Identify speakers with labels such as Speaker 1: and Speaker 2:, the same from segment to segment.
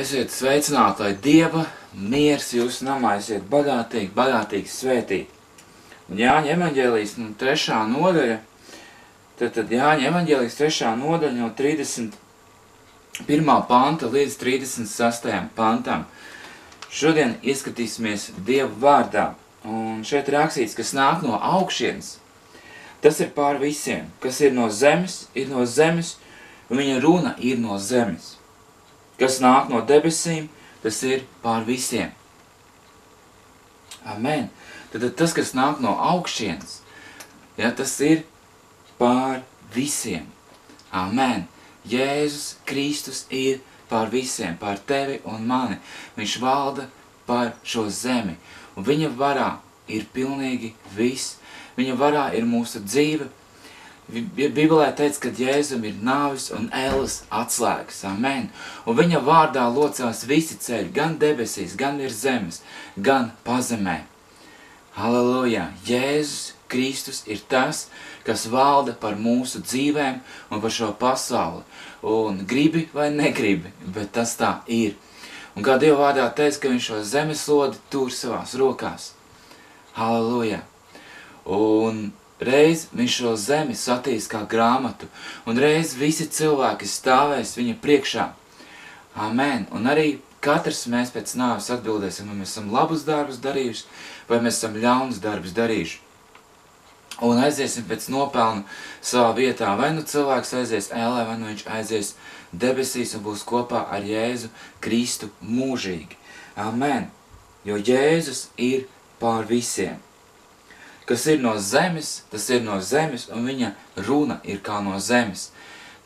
Speaker 1: Esiet sveicināti, lai Dieva miers jūsu namā esiet bagātīgi svētīt. Un Jāņa evaņģēlijas 3. nodaļa, tad Jāņa evaņģēlijas 3. nodaļa no 31. panta līdz 36. pantam. Šodien ieskatīsimies Dieva vārdā. Un šeit rakstīts, kas nāk no augšienes, tas ir pār visiem. Kas ir no zemes, un viņa runa ir no zemes. Kas nāk no debesīm, tas ir pār visiem. Amen. Tad tas, kas nāk no augšienes, tas ir pār visiem. Amen. Jēzus Kristus ir pār visiem, pār tevi un mani. Viņš valda pār šo zemi. Un viņa varā ir pilnīgi viss. Viņa varā ir mūsu dzīve. Bībelē teica, ka Jēzum ir nāvis un ēles atslēgas. Amen. Un viņa vārdā locās visi ceļi, gan debesīs, gan ir zemes, gan pazemē. Halleluja! Jēzus Kristus ir tas, kas valda par mūsu dzīvēm un par šo pasauli. Un gribi vai negribi, bet tas tā ir. Un kā Dieva vārdā teica, ka viņš šo zemeslodi tur savās rokās. Halleluja! Un reiz viņš šo zemi satīs kā grāmatu, un reiz visi cilvēki stāvēs viņa priekšā. Amen. Un arī katrs mēs pēc nāves atbildēsim, vai mēs esam labus darbus darījuši, vai mēs esam ļaunus darbus darījuši. Un aiziesim pēc nopelna savā vietā. Vai nu cilvēks aizies ēlē, vai nu viņš aizies debesīs un būs kopā ar Jēzu Kristu mūžīgi. Amen. Jo Jēzus ir pār visiem. Kas ir no zemes, tas ir no zemes, un viņa runa ir kā no zemes.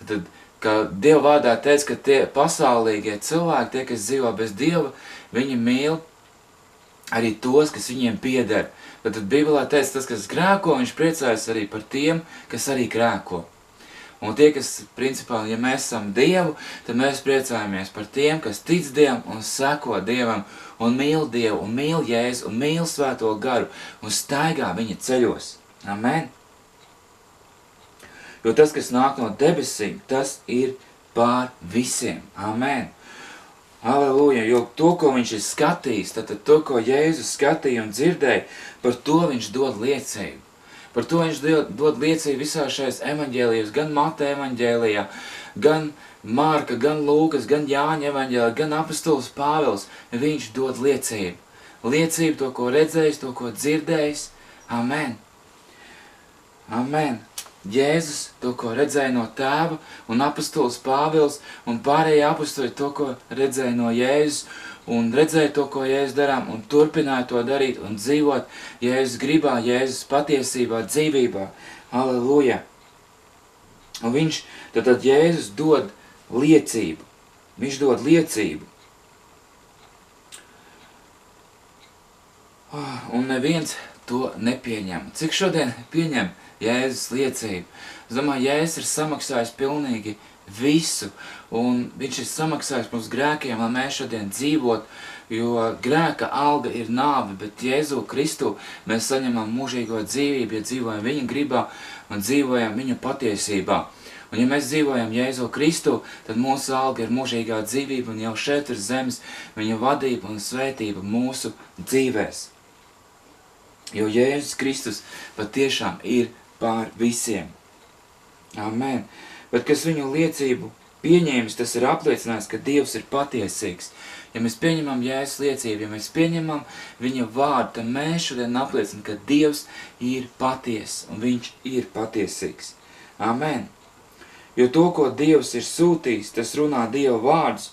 Speaker 1: Tad, kā Dieva vārdā teica, ka tie pasaulīgie cilvēki, tie, kas dzīvo bez Dieva, viņi mīl arī tos, kas viņiem pieder. Tad Bībelē teica, tas, kas grēko, viņš priecājas arī par tiem, kas arī grēko. Un tie, kas, principā, ja mēs esam Dievu, tad mēs priecājamies par tiem, kas tic Dievam un seko Dievam, un mīl Dievu, un mīl Jēzu, un mīl Svēto garu, un staigā viņa ceļos. Amen. Jo tas, kas nāk no debesīm, tas ir pār visiem. Amen. Halleluja. Jo to, ko viņš ir skatījis, tad to, ko Jēzus skatīja un dzirdēja, par to viņš dod liecību. Par to viņš dod liecību visā šajās evaņģēlijos, gan Mateja evaņģēlijā, gan Marka, gan Lūkas, gan Jāņa evaņģēlijā, gan apostols Pāvils. Viņš dod liecību. Liecību to, ko redzējis, to, ko dzirdējis. Amen. Amen. Jēzus to, ko redzēja no tēva, un apostols Pāvils, un pārējie apostoli to, ko redzēja no Jēzus, un redzēja to, ko Jēzus darām, un turpināja to darīt, un dzīvot Jēzus gribā, Jēzus patiesībā, dzīvībā. Halleluja! Un viņš, tad Jēzus dod liecību. Viņš dod liecību. Un neviens to nepieņem. Cik šodien pieņem Jēzus liecību? Es domāju, Jēzus ir samaksājis pilnīgi visu, un viņš ir samaksājis mums grēkiem, lai mēs šodien dzīvot, jo grēka alga ir nāve, bet Jēzu Kristu mēs saņemam mūžīgo dzīvību, ja dzīvojam viņa gribā un dzīvojam viņa patiesībā. Un ja mēs dzīvojam Jēzu Kristu, tad mūsu alga ir mūžīgā dzīvība, un jau šeit ir zemes viņa vadība un svētība mūsu dzīvēs. Jo Jēzus Kristus patiešām ir pār visiem. Amen. Bet kas viņu liecību pieņēmis, tas ir apliecinājis, ka Dievs ir patiesīgs. Ja mēs pieņemam Jēzus liecību, ja mēs pieņemam viņa vārdu, tad mēs šodien apliecinām, ka Dievs ir patiess un viņš ir patiesīgs. Amen. Jo to, ko Dievs ir sūtījis, tas runā Dieva vārdus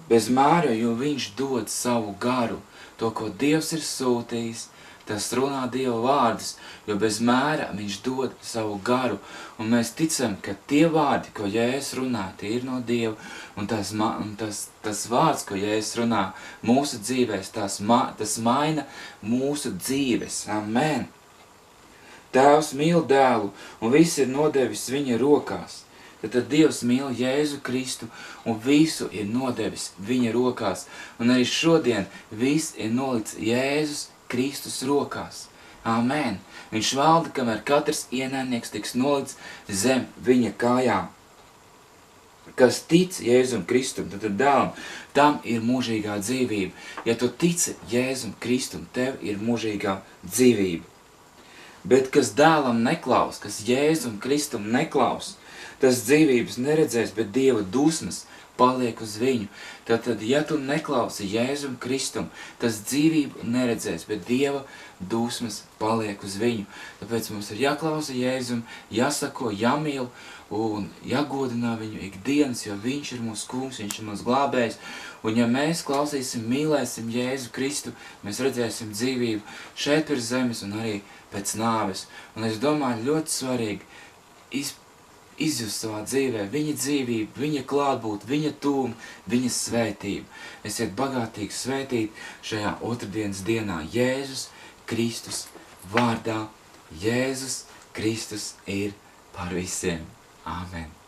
Speaker 1: bez mēra, jo viņš dod savu garu. To, ko Dievs ir sūtījis, tas runā Dieva vārdus, jo bez mēra viņš dod savu garu. Un mēs ticam, ka tie vārdi, ko Jēzus runā, tie ir no Dieva. Un tas vārds, ko Jēzus runā mūsu dzīvēs, tas maina mūsu dzīves. Amen. Tēvs mīl dēlu, un viss ir nodevis viņa rokās. Tad Dievs mīl Jēzu Kristu, un visu ir nodevis viņa rokās. Un arī šodien viss ir nolikts Jēzus Kristus rokās. Amen. Viņš valda, kamēr katrs ienaidnieks tiks nolikts zem viņa kājām. kas tic Jēzum Kristum, tad dēlam, tam ir mūžīgā dzīvība. Ja tu tici Jēzum Kristum, tev ir mūžīgā dzīvība. Bet kas dēlam neklaus, kas Jēzum Kristum neklaus, tas dzīvības neredzēs, bet Dieva dusmas paliek uz viņu. Tātad, ja tu neklausi Jēzum Kristum, tas dzīvību neredzēs, bet Dieva dusmas paliek uz viņu. Tāpēc mums ir jāklausa Jēzum, jāsako, jāmīl un jāgodinā viņu ikdienas, jo viņš ir mūsu kungs, viņš ir mūsu glābējs. Un ja mēs klausīsim, mīlēsim Jēzu Kristu, mēs redzēsim dzīvību šeit pēc zemes un arī pēc nāves. Un es domāju, ļoti svarīgi izjust savā dzīvē viņa dzīvību, viņa klātbūt, viņa tūmu, viņa svētību. Esiet bagātīgi svētīt šajā otrdienas dienā Jēzus Kristus vārdā. Jēzus Kristus ir par visiem. Āmen.